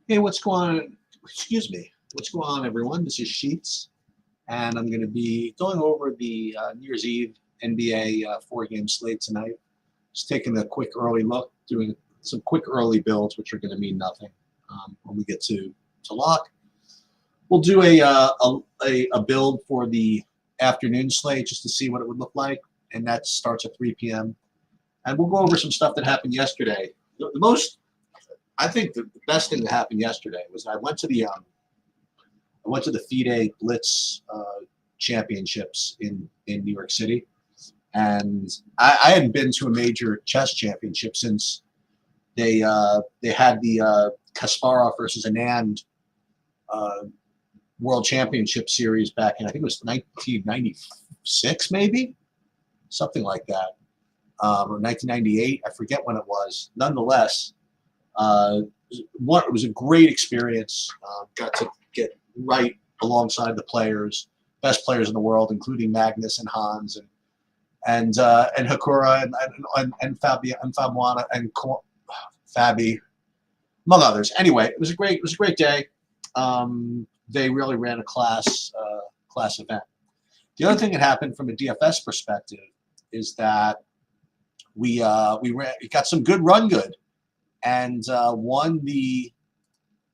Hey, what's going on? Excuse me. What's going on, everyone? This is Sheets, and I'm going to be going over the New Year's Eve NBA four-game slate tonight. Just taking a quick early look, doing some quick early builds, which are going to mean nothing when we get to lock. We'll do a build for the afternoon slate just to see what it would look like, and that starts at 3 p.m. And we'll go over some stuff that happened yesterday. I think the best thing that happened yesterday was I went to the FIDE Blitz championships in New York City, and I hadn't been to a major chess championship since they had the Kasparov versus Anand World Championship Series back in, I think it was 1996, maybe something like that, or 1998. I forget when it was. Nonetheless. It was a great experience. Got to get right alongside the best players in the world, including Magnus and Hans and Hakura and Fabuana and Fabi, among others. Anyway, it was a great day. They really ran a class event. The other thing that happened from a DFS perspective is that we got some good run good. And won the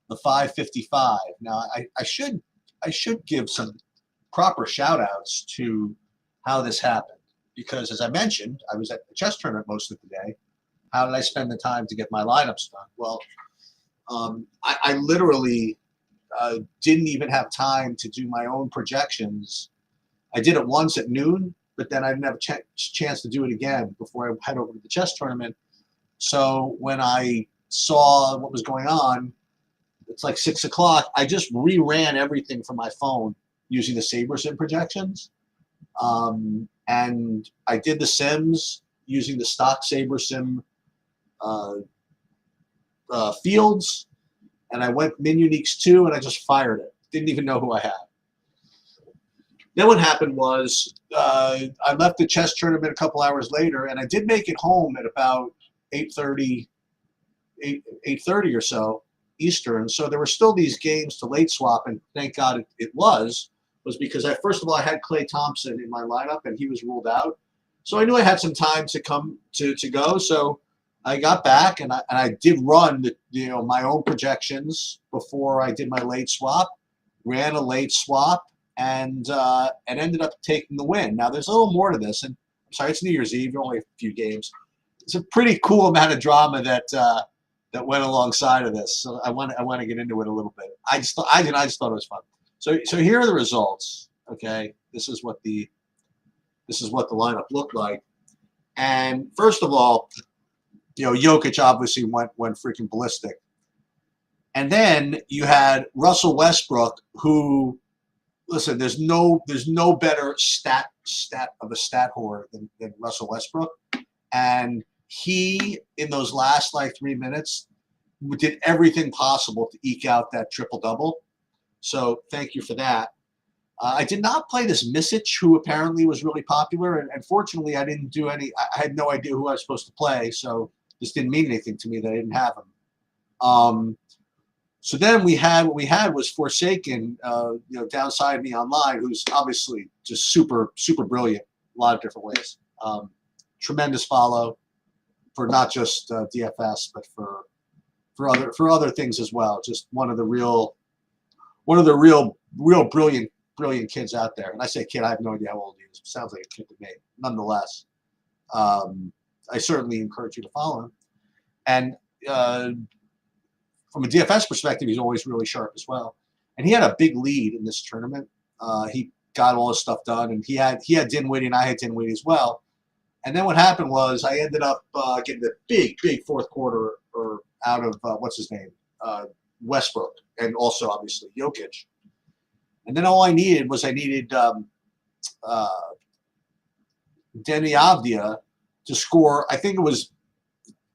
555. Now I should give some proper shout outs to how this happened, because as I mentioned, I was at the chess tournament most of the day. How did I spend the time to get my lineups done? Well, I literally didn't even have time to do my own projections. I did it once at noon, but then I didn't have a chance to do it again before I head over to the chess tournament. So when I saw what was going on, it's like 6 o'clock. I just reran everything from my phone using the SaberSim projections. And I did the sims using the stock SaberSim fields. And I went Min Uniques 2 and I just fired it. Didn't even know who I had. Then what happened was I left the chess tournament a couple hours later, and I did make it home at about 8:30 or so Eastern. So there were still these games to late swap, and thank God it was because first of all I had Klay Thompson in my lineup and he was ruled out. So I knew I had some time to come to go. So I got back and I did run my own projections before I did my late swap. Ran a late swap and ended up taking the win. Now there's a little more to this, and I'm sorry, it's New Year's Eve, only a few games. It's a pretty cool amount of drama that went alongside of this. So I want to get into it a little bit. I just thought it was fun. So here are the results. Okay, this is what the lineup looked like. And first of all, Jokic obviously went freaking ballistic. And then you had Russell Westbrook, who, listen, there's no better stat whore than Russell Westbrook. And he, in those last 3 minutes, did everything possible to eke out that triple-double. So thank you for that. I did not play this Misic, who apparently was really popular. And fortunately, I didn't do any. I had no idea who I was supposed to play. So this didn't mean anything to me that I didn't have him. So then what we had was Forsaken, downside me online, who's obviously just super, super brilliant, a lot of different ways. Tremendous follow for not just DFS, but for other things as well. Just one of the real brilliant kids out there. And I say kid, I have no idea how old he is. Sounds like a kid to me. Nonetheless, I certainly encourage you to follow him. And from a DFS perspective, he's always really sharp as well. And he had a big lead in this tournament. He got all his stuff done, and he had Dinwiddie, and I had Dinwiddie as well. And then what happened was I ended up getting the big fourth quarter out of what's his name, Westbrook, and also obviously Jokic. And then all I needed Deni Avdija to score. I think it was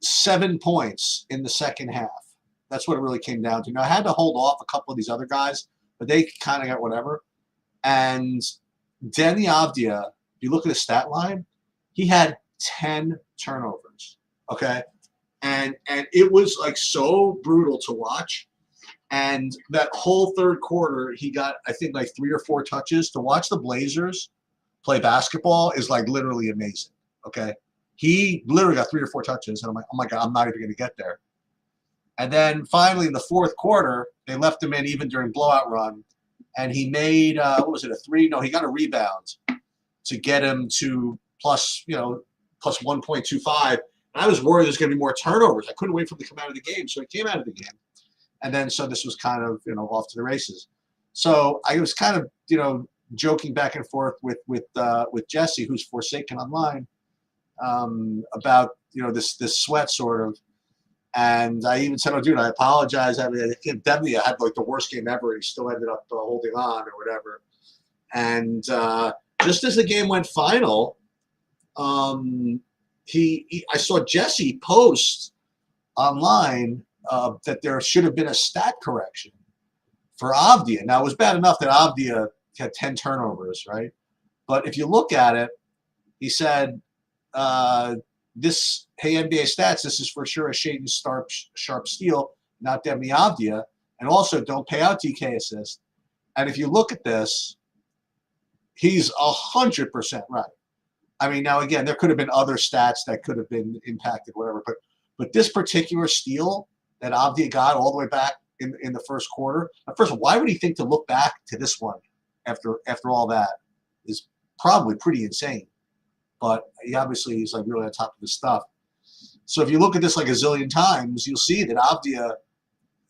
7 points in the second half. That's what it really came down to. Now I had to hold off a couple of these other guys, but they kind of got whatever. And Deni Avdija, if you look at his stat line, he had 10 turnovers. Okay, and it was so brutal to watch. And that whole third quarter, he got, I think, like 3 or 4 touches. To watch the Blazers play basketball is like literally amazing. Okay. He literally got 3 or 4 touches. And I'm like, oh my God, I'm not even going to get there. And then finally in the fourth quarter, they left him in even during blowout run. And he made, what was it, a 3? No, he got a rebound to get him to plus 1.25. And I was worried there's going to be more turnovers. I couldn't wait for him to come out of the game. So he came out of the game. And then so this was kind of, off to the races. So I was kind of, joking back and forth with Jesse, who's Forsaken Online, about, this sweat sort of. And I even said, oh, dude, I apologize. I mean, I think Devnia had like the worst game ever. And he still ended up holding on or whatever. And just as the game went final, I saw Jesse post online that there should have been a stat correction for Avdia. Now, it was bad enough that Avdia had 10 turnovers, right? But if you look at it, he said, hey, NBA stats, this is for sure a Shaden Sharp steal, not Demi Avdia. And also, don't pay out DK assist. And if you look at this, he's 100% right. I mean, now, again, there could have been other stats that could have been impacted, whatever. But this particular steal that Avdia got all the way back in the first quarter, first of all, why would he think to look back to this one after all that is probably pretty insane. But he's like really on top of his stuff. So if you look at this like a zillion times, you'll see that Avdia,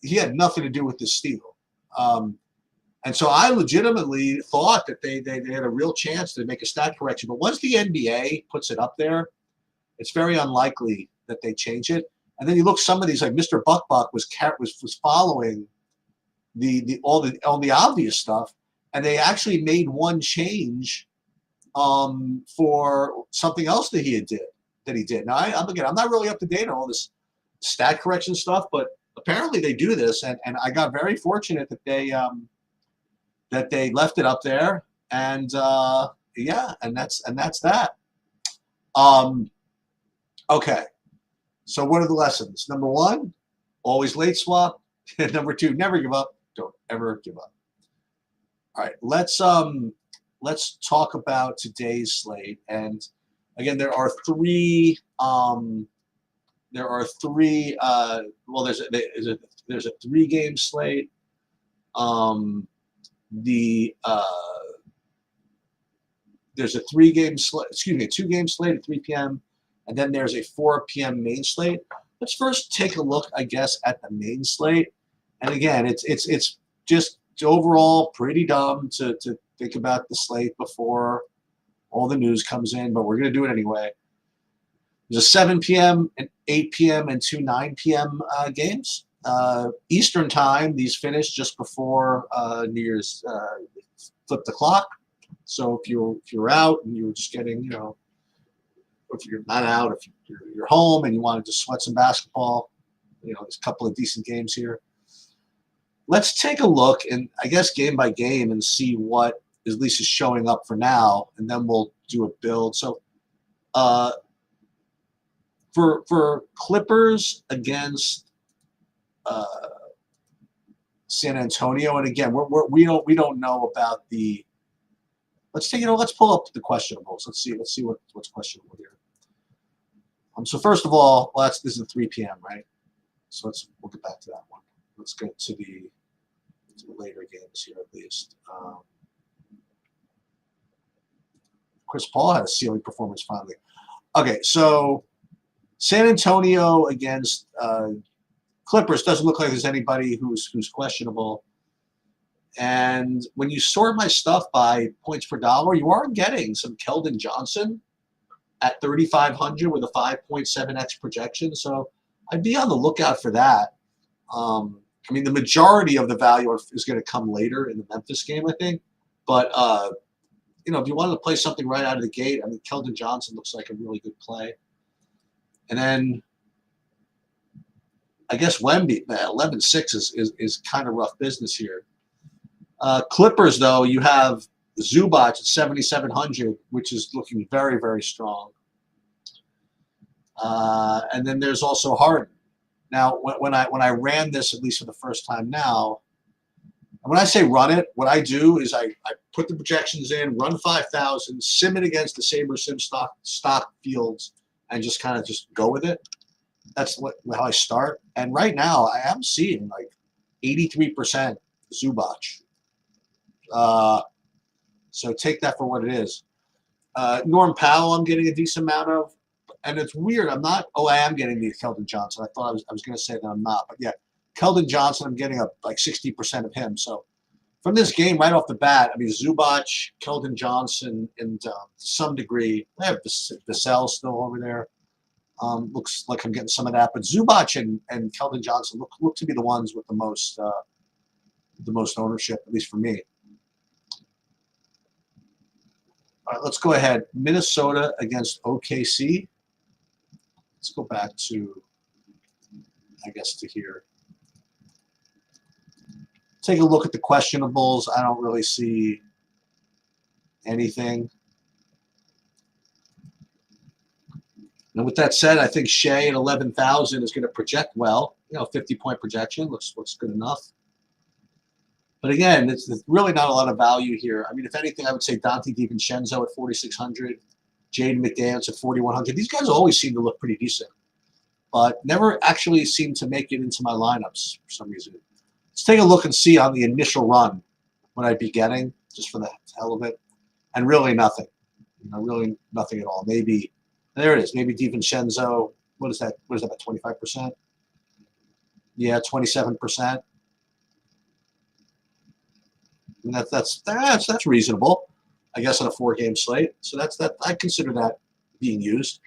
he had nothing to do with this steal. And so I legitimately thought that they had a real chance to make a stat correction. But once the NBA puts it up there, it's very unlikely that they change it. And then you look, some of these, like Mr. Buck was following all the obvious stuff, and they actually made one change for something else that he did. Now, I'm not really up to date on all this stat correction stuff, but apparently they do this, and I got very fortunate that they left it up there, and and that's that. Okay, so what are the lessons? Number 1, always late swap. Number 2, never give up. Don't ever give up. All right, let's talk about today's slate. And again, there's a 3-game slate. There's a 3-game slate, a 2-game slate at 3 p.m. and then there's a 4 p.m. main slate. Let's first take a look, I guess, at the main slate. And again, it's just overall pretty dumb to think about the slate before all the news comes in, but we're going to do it anyway. There's a 7 p.m., an 8 p.m., and 2 9 p.m. Games. Eastern time, these finish just before New Year's. Flip the clock. So if you're out and you're just getting, if you're not out, if you're home and you want to just sweat some basketball, there's a couple of decent games here. Let's take a look, and I guess game by game, and see what at least is showing up for now, and then we'll do a build. So for Clippers against San Antonio, and again, we don't know about the. Let's pull up the questionables. Let's see what's questionable here. So first of all, this is the 3 p.m. right? So we'll get back to that one. Let's get to the later games here at least. Chris Paul had a ceiling performance finally. Okay, so San Antonio against Clippers doesn't look like there's anybody who's questionable. And when you sort my stuff by points per dollar, you are getting some Keldon Johnson at 3,500 with a 5.7x projection. So I'd be on the lookout for that. I mean, the majority of the value is going to come later in the Memphis game, I think. But, if you wanted to play something right out of the gate, I mean, Keldon Johnson looks like a really good play. And then I guess Wemby, 11-6 is kind of rough business here. Clippers, though, you have Zubac at 7,700, which is looking very, very strong. And then there's also Harden. Now, when I ran this, at least for the first time now, and when I say run it, what I do is I put the projections in, run 5,000, sim it against the Sabre Sim stock fields, and just kind of just go with it. That's how I start. And right now, I am seeing like 83% Zubac. So take that for what it is. Norm Powell, I'm getting a decent amount of. And it's weird. I'm not. Oh, I am getting the Keldon Johnson. I thought I was going to say that I'm not. But yeah, Keldon Johnson, I'm getting like 60% of him. So from this game right off the bat, I mean, Zubac, Keldon Johnson, and to some degree, I have Vassell still over there. Looks like I'm getting some of that. But Zubac and Keldon Johnson look to be the ones with the most ownership, at least for me. All right, let's go ahead. Minnesota against OKC. Let's go back to, I guess, to here. Take a look at the questionables. I don't really see anything. And with that said, I think Shea at 11,000 is going to project well. 50-point projection looks good enough. But again, it's really not a lot of value here. I mean, if anything, I would say Dante DiVincenzo at 4,600, Jaden McDaniels at 4,100. These guys always seem to look pretty decent, but never actually seem to make it into my lineups for some reason. Let's take a look and see on the initial run what I'd be getting, just for the hell of it. And really nothing. Really nothing at all. Maybe, there it is, maybe DiVincenzo. What is that? What is that, about 25%? Yeah, 27%. And that's reasonable, I guess, on a 4-game slate. So that I consider that being used.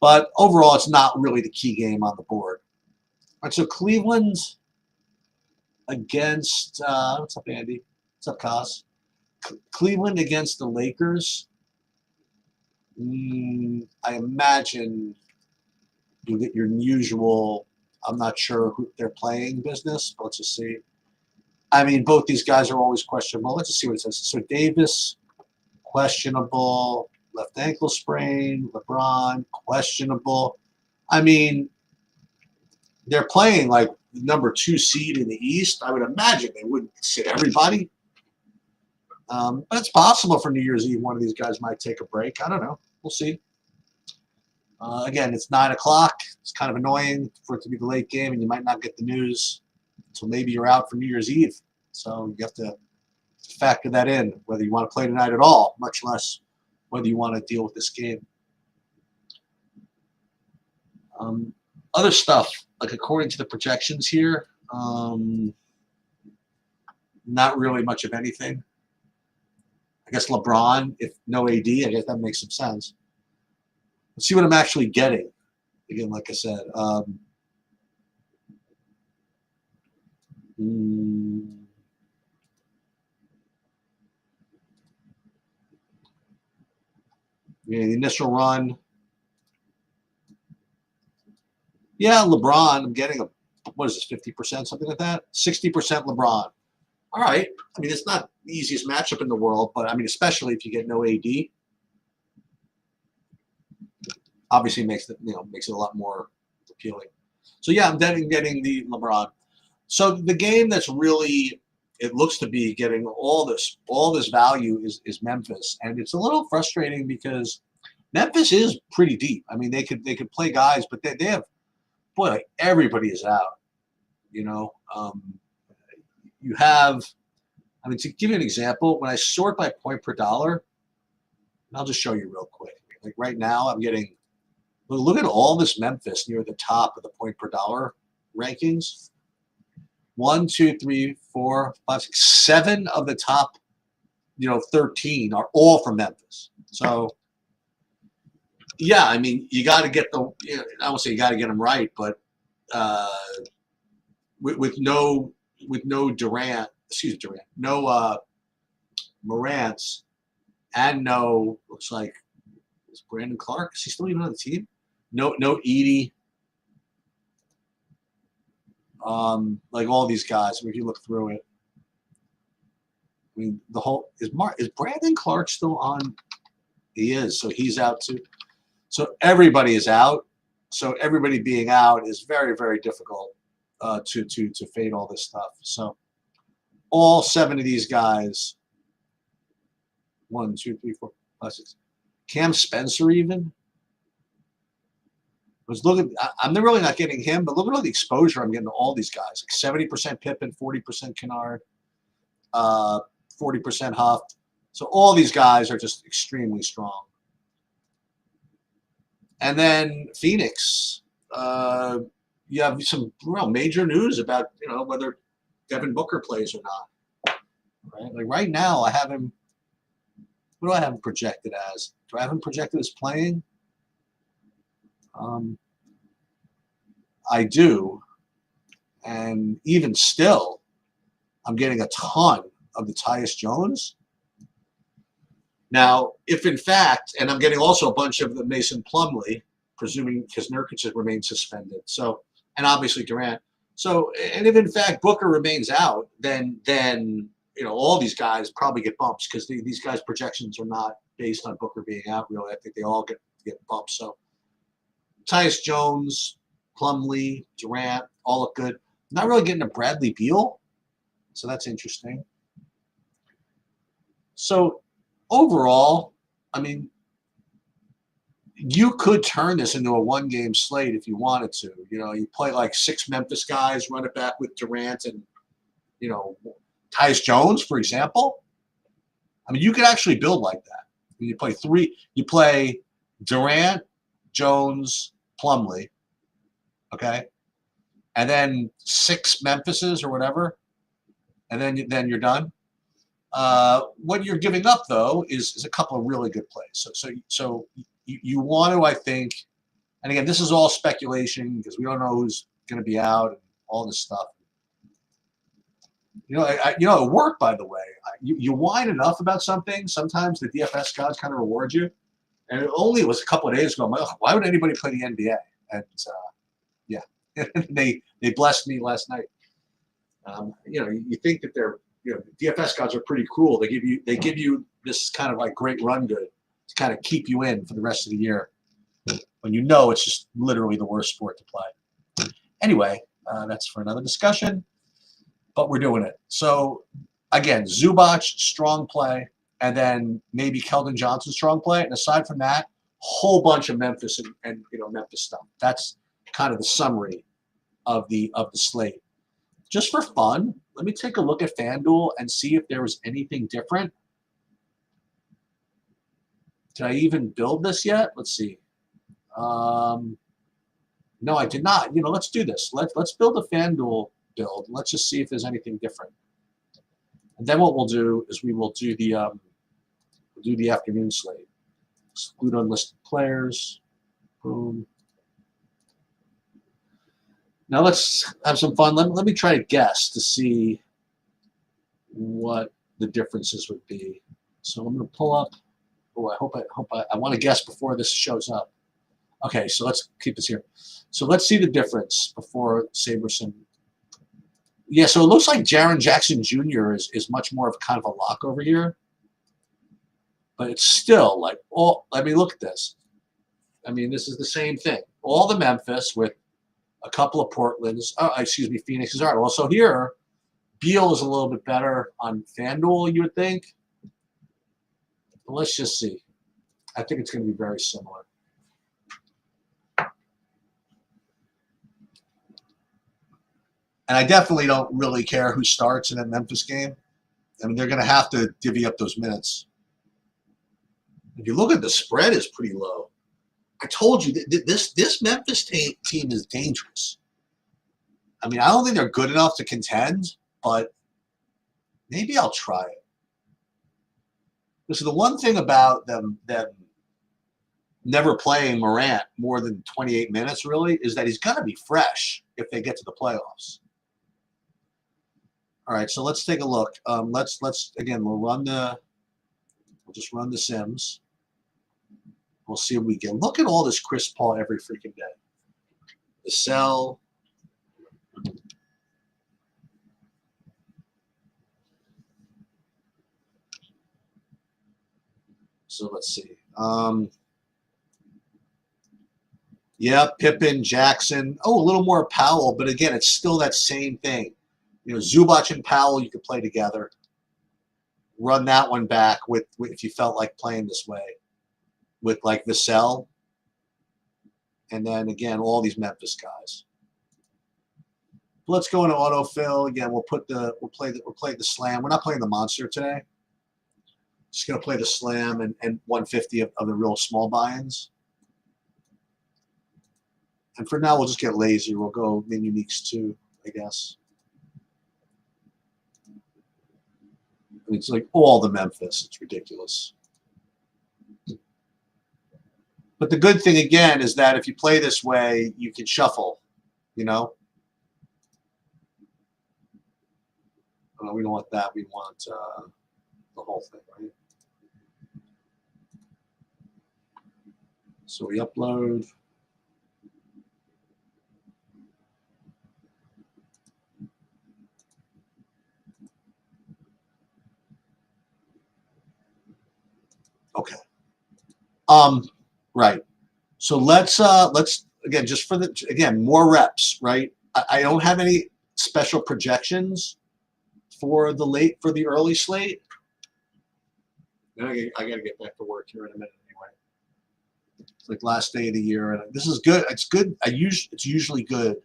But overall, it's not really the key game on the board. All right, so Cleveland against what's up, Andy? What's up, Kaz? Cleveland against the Lakers. I imagine you get your usual. I'm not sure who they're playing business, but let's just see. I mean, both these guys are always questionable. Let's just see what it says. So Davis, questionable. Left ankle sprain. LeBron, questionable. I mean, they're playing like the number 2 seed in the East. I would imagine they wouldn't sit everybody. But it's possible for New Year's Eve one of these guys might take a break. I don't know. We'll see. Again, it's 9 o'clock. It's kind of annoying for it to be the late game, and you might not get the news until maybe you're out for New Year's Eve. So you have to factor that in, whether you want to play tonight at all, much less whether you want to deal with this game. Other stuff, like according to the projections here, not really much of anything. I guess LeBron, if no AD, I guess that makes some sense. Let's see what I'm actually getting. Again, like I said, the initial run. Yeah, LeBron, I'm getting what is this, 50%, something like that? 60% LeBron. All right. I mean, it's not the easiest matchup in the world, but I mean, especially if you get no AD, obviously makes it a lot more appealing. So yeah, I'm getting the LeBron. So the game that's really, it looks to be getting all this value is Memphis, and it's a little frustrating because Memphis is pretty deep. I mean, they could play guys, but they have, boy, like everybody is out. You have, I mean, to give you an example, when I sort by point per dollar, I'll just show you real quick. Like right now, I'm getting, look at all this Memphis near the top of the point per dollar rankings. 1, 2, 3, 4, 5, 6, 7 of the top, 13 are all from Memphis. So, yeah, I mean, you got to get the, I won't say you got to get them right, but with no Durant, no Morant's, and no, looks like, is Brandon Clark? Is he still even on the team? No Edie. Like all these guys, if you look through it, I mean, the whole is Brandon Clark still on? He is, so he's out too. So everybody is out. So everybody being out is very, very difficult to fade all this stuff. So all 7 of these guys, 1, 2, 3, 4, 5, 6. Cam Spencer even. I was looking. I'm really not getting him, but look at all the exposure I'm getting to all these guys. Like 70% Pippen, 40% Kennard, 40% Huff. So all these guys are just extremely strong. And then Phoenix, you have some real major news about whether Devin Booker plays or not. Right? Like right now, I have him. What do I have him projected as? Do I have him projected as playing? I do, and even still, I'm getting a ton of the Tyus Jones. Now, if in fact, and I'm getting also a bunch of the Mason Plumlee, presuming because Nurkic has remained suspended. So, and obviously Durant. So, and if in fact Booker remains out, then all these guys probably get bumps because these guys' projections are not based on Booker being out. Really, I think they all get bumps. So, Tyus Jones, Plumlee, Durant, all look good. Not really getting a Bradley Beal, so that's interesting. So overall, I mean, you could turn this into a 1-game slate if you wanted to. You play like 6 Memphis guys, run it back with Durant and, Tyus Jones, for example. I mean, you could actually build like that. You play 3. You play Durant, Jones, Plumlee, okay, and then 6 Memphises or whatever, and then you're done. What you're giving up though is a couple of really good plays. So you want to, I think, and again, this is all speculation because we don't know who's going to be out and all this stuff. It worked, by the way. You whine enough about something, sometimes the DFS gods kind of reward you. And it was a couple of days ago. I'm like, why would anybody play the NBA? And yeah, they blessed me last night. You think that they're the DFS gods are pretty cruel. They give you this kind of like great run good to kind of keep you in for the rest of the year when it's just literally the worst sport to play. Anyway, that's for another discussion, but we're doing it. So again, Zubac, strong play, and then maybe Keldon Johnson, strong play. And aside from that, whole bunch of Memphis and Memphis stuff. That's kind of the summary of the slate. Just for fun, let me take a look at FanDuel and see if there was anything different. Did I even build this yet? Let's see. No, I did not. Let's do this. Let's build a FanDuel build. Let's just see if there's anything different. And then what we'll do is we will do the afternoon slate. Exclude unlisted players. Boom. Now let's have some fun. Let me try to guess to see what the differences would be. So I'm going to pull up. Oh, I want to guess before this shows up. Okay, so let's keep this here. So let's see the difference before Saberson. Yeah, so it looks like Jaren Jackson Jr. is much more of kind of a lock over here. But it's still like, I mean, look at this. I mean, this is the same thing. All the Memphis with a couple of Portlands. Phoenix. All right. Well, so here, Beal is a little bit better on FanDuel, you would think. But let's just see. I think it's going to be very similar. And I definitely don't really care who starts in that Memphis game. I mean, they're going to have to divvy up those minutes. If you look at the spread, is pretty low. I told you this Memphis team is dangerous. I mean, I don't think they're good enough to contend, but maybe I'll try it. This is the one thing about them never playing Morant more than 28 minutes, really, is that he's going to be fresh if they get to the playoffs. All right, so let's take a look. Let's again, we'll just run the Sims. We'll see what we get. Look at all this Chris Paul every freaking day. The sell. So let's see. Yeah, Pippen, Jackson. Oh, a little more Powell, but again, it's still that same thing. You know, Zubac and Powell, you could play together. Run that one back with if you felt like playing this way, with like Vassell, and then again all these Memphis guys. Let's go into autofill again. We'll play the slam. We're not playing the monster today. Just gonna play the slam and 150 of the real small buy-ins. And for now, we'll just get lazy. We'll go min uniques too, I guess. I mean, it's like all the Memphis. It's ridiculous. But the good thing, again, is that if you play this way, you can shuffle, you know? We don't want that. We want the whole thing, right? So we upload. Okay. Right. So let's again, just for more reps, right? I don't have any special projections for the early slate. I got to get back to work here in a minute anyway. It's like last day of the year, and this is good. It's good. It's usually good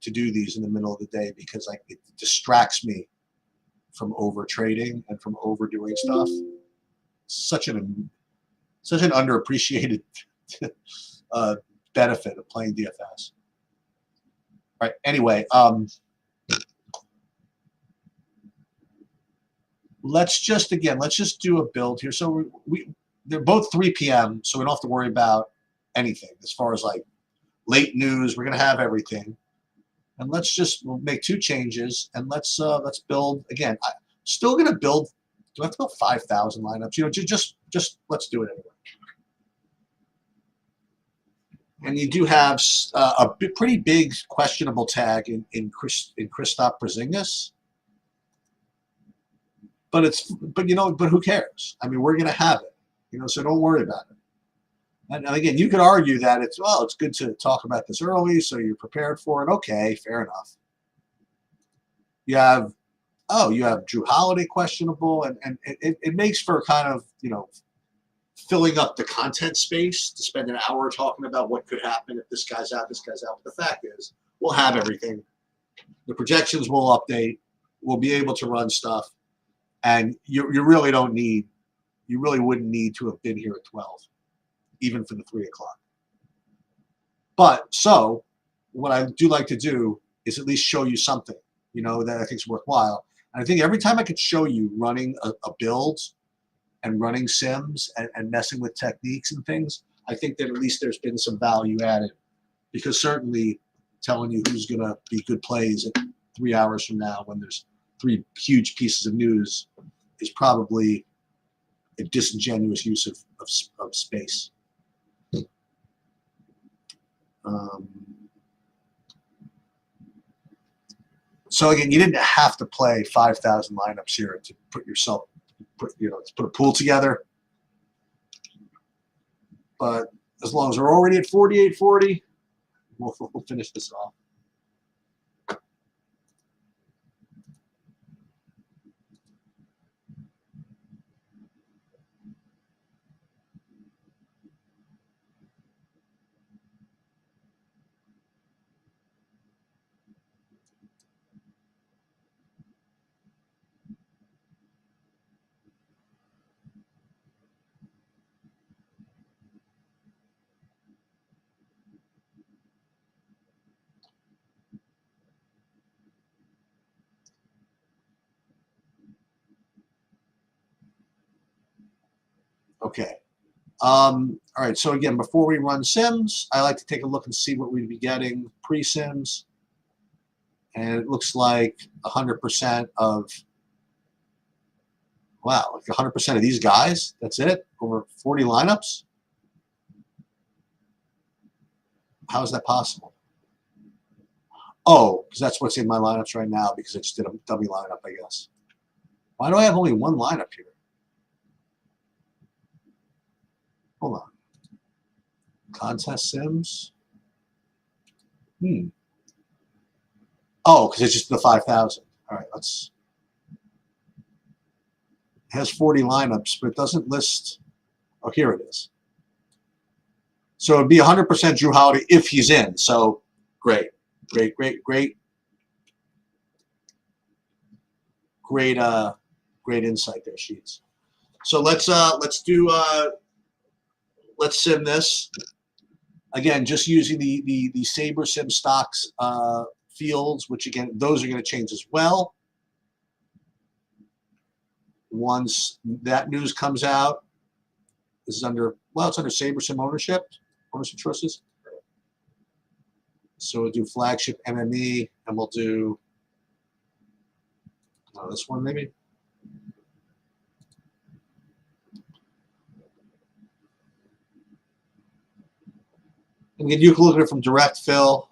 to do these in the middle of the day because it distracts me from over trading and from overdoing stuff. Such an underappreciated benefit of playing DFS. Right. Anyway, let's just do a build here. So they're both 3 p.m. So we don't have to worry about anything as far as like late news. We're gonna have everything, and we'll make 2 changes and let's build again. I'm still gonna build. Do I have to build 5,000 lineups? You know, just let's do it anyway. And you do have a pretty big questionable tag in Kristaps Porzingis. But who cares? I mean, we're going to have it, you know, so don't worry about it. And again, you could argue that it's good to talk about this early so you're prepared for it. Okay, fair enough. You have Drew Holiday questionable, and it makes for kind of, you know, filling up the content space to spend an hour talking about what could happen if this guy's out, this guy's out. But the fact is, we'll have everything. The projections will update. We'll be able to run stuff. And you really wouldn't need to have been here at 12, even for the 3 o'clock. But so what I do like to do is at least show you something, you know, that I think is worthwhile. And I think every time I could show you running a build and running sims and messing with techniques and things, I think that at least there's been some value added. Because certainly telling you who's going to be good plays at 3 hours from now when there's 3 huge pieces of news is probably a disingenuous use of space. So again, you didn't have to play 5,000 lineups here to put a pool together. But as long as we're already at 48.40, we'll finish this off. Okay. All right. So again, before we run sims, I like to take a look and see what we'd be getting pre-sims. And it looks like 100% of, wow, like 100% of these guys. That's it? Over 40 lineups? How is that possible? Oh, because that's what's in my lineups right now because I just did a dummy lineup, I guess. Why do I have only 1 lineup here? Hold on. Contest sims. Oh, because it's just the 5,000. All right, let's. It has 40 lineups, but it doesn't list. Oh, here it is. So it'd be 100% Drew Holiday if he's in. So great, great, great, great, great, great insight there, Sheets. So let's sim this again. Just using the Sabre Sim stocks fields, which again those are going to change as well. Once that news comes out, this is under it's under Sabre Sim ownership choices. So we'll do flagship MME, and we'll do this one maybe. And again, you can look at it from direct fill.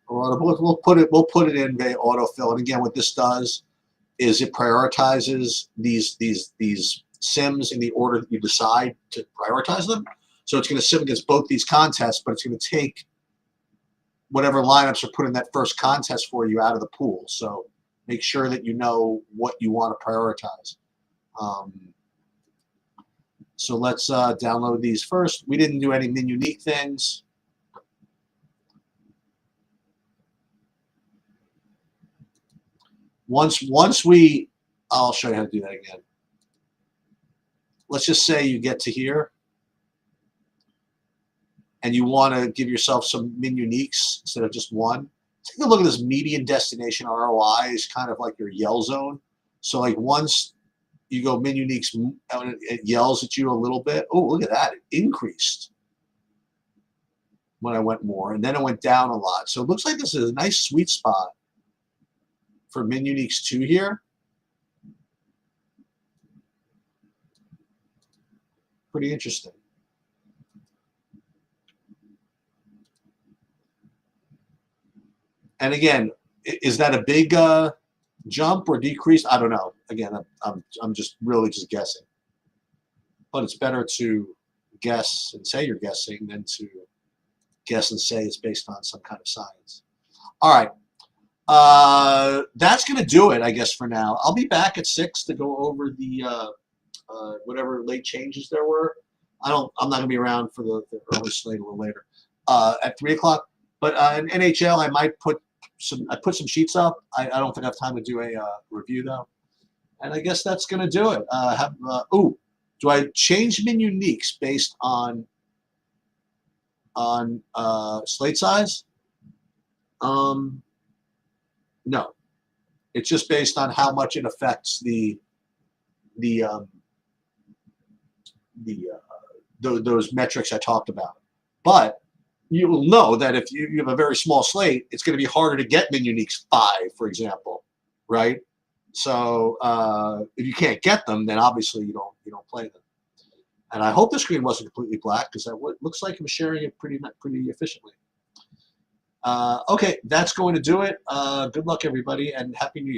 Or we'll put it in the autofill. And again, what this does is it prioritizes these sims in the order that you decide to prioritize them. So it's going to sim against both these contests, but it's going to take whatever lineups are put in that first contest for you out of the pool. So make sure that you know what you want to prioritize. So let's download these first. We didn't do any min unique things. Once we, I'll show you how to do that again. Let's just say you get to here and you want to give yourself some min uniques instead of just one. Take a look at this median destination ROI is kind of like your yell zone. So like once you go min uniques, it yells at you a little bit. Oh, look at that. It increased when I went more, and then it went down a lot. So it looks like this is a nice sweet spot for min uniques 2 here. Pretty interesting. And again, is that a big jump or decrease? I don't know. Again, I'm just really just guessing. But it's better to guess and say you're guessing than to guess and say it's based on some kind of science. All right. That's going to do it, I guess, for now. I'll be back at 6 to go over the whatever late changes there were. I'm not going to be around for the early slate a little later. At 3 o'clock. But in NHL, I might put some sheets up. I don't think I have time to do a review though. And I guess that's going to do it. Do I change min uniques based on slate size? No, it's just based on how much it affects those metrics I talked about. But you will know that if you have a very small slate, it's going to be harder to get min uniques 5, for example, right? So if you can't get them, then obviously you don't play them. And I hope the screen wasn't completely black because that looks like I'm sharing it pretty efficiently. Okay, that's going to do it. Good luck, everybody, and Happy New Year.